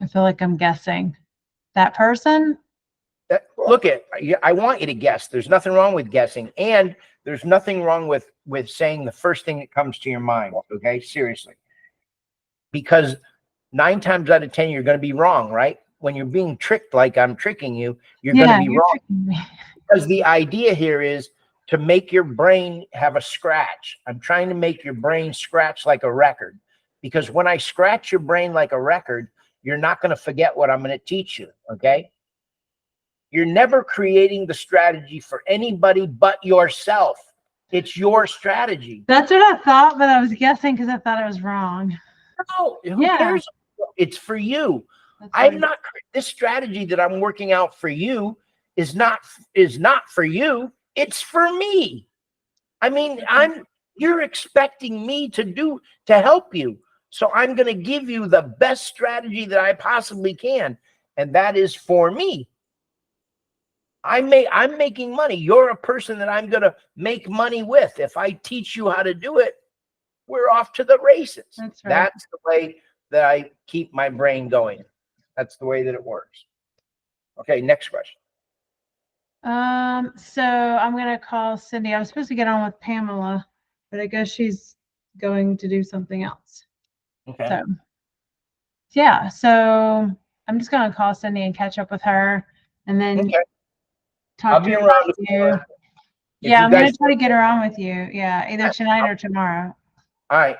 I feel like I'm guessing. That person? Look, I want you to guess. There's nothing wrong with guessing, and there's nothing wrong with saying the first thing that comes to your mind. Okay, seriously, because 9 times out of 10 you're going to be wrong, right? When you're being tricked like I'm tricking you, you're going to be wrong. Because the idea here is to make your brain have a scratch. I'm trying to make your brain scratch like a record, because when I scratch your brain like a record, you're not going to forget what I'm going to teach you. Okay. You're never creating the strategy for anybody but yourself. It's your strategy. That's what I thought, but I was guessing because I thought I was wrong. No, who Yeah. cares? It's for you. That's I'm right. not, this strategy that I'm working out for you is not for you. It's for me. I mean, you're expecting me to help you. So I'm going to give you the best strategy that I possibly can. And that is for me. I'm making money. You're a person that I'm going to make money with. If I teach you how to do it, we're off to the races. That's right. That's the way that I keep my brain going. That's the way that it works. Okay, next question. So I'm gonna call Cindy. I was supposed to get on with Pamela, but I guess she's going to do something else. Okay. So yeah, so I'm just gonna call Cindy and catch up with her, and then Okay. talk I'll to be her around about if you. if Yeah, you I'm gonna guys. try to get her on with you. Yeah, either tonight or tomorrow. All right.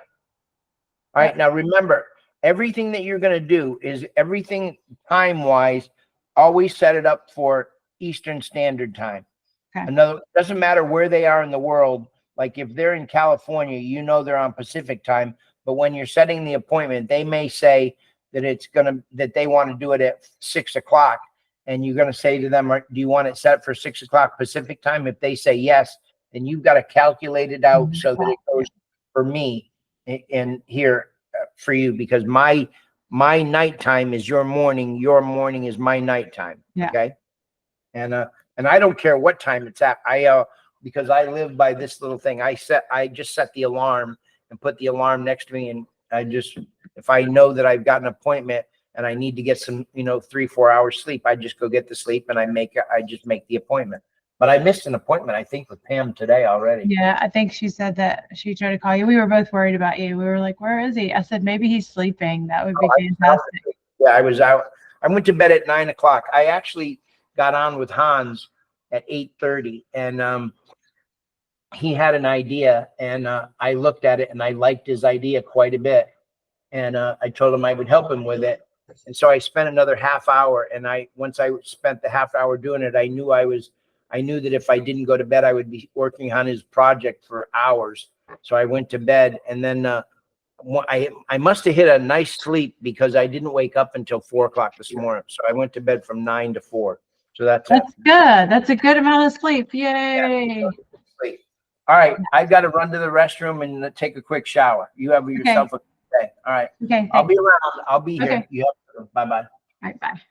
All right. Yep. Now remember, everything that you're going to do is everything time-wise, always set it up for Eastern Standard Time. Okay. Doesn't matter where they are in the world. Like if they're in California, you know they're on Pacific time. But when you're setting the appointment, they may say that they want to do it at 6 o'clock. And you're going to say to them, do you want it set for 6 o'clock Pacific time? If they say yes, then you've got to calculate it out so that it goes for me and here for you, because my nighttime is your morning is my nighttime. Yeah. Okay. And I don't care what time it's at. Because I live by this little thing. I just set the alarm and put the alarm next to me. And if I know that I've got an appointment and I need to get some, 3-4 hours sleep, I just go get the sleep and I just make the appointment. But I missed an appointment, I think, with Pam today already. Yeah, I think she said that she tried to call you. We were both worried about you. We were like, where is he? I said, maybe he's sleeping. That would be fantastic. Yeah, I was out. I went to bed at 9 o'clock. I actually got on with Hans at 8:30, and he had an idea, and I looked at it and I liked his idea quite a bit. And I told him I would help him with it. And so I spent another half hour. And once I spent the half hour doing it, I knew that if I didn't go to bed, I would be working on his project for hours. So I went to bed, and then I must have hit a nice sleep because I didn't wake up until 4 o'clock this morning. So I went to bed from 9 to 4. So that's good. That's a good amount of sleep. Yay. Yeah, sleep. All right. I've got to run to the restroom and take a quick shower. You have yourself a good day. All right. Okay. I'll be around. I'll be here. Okay. You have to. Bye-bye. All right. Bye.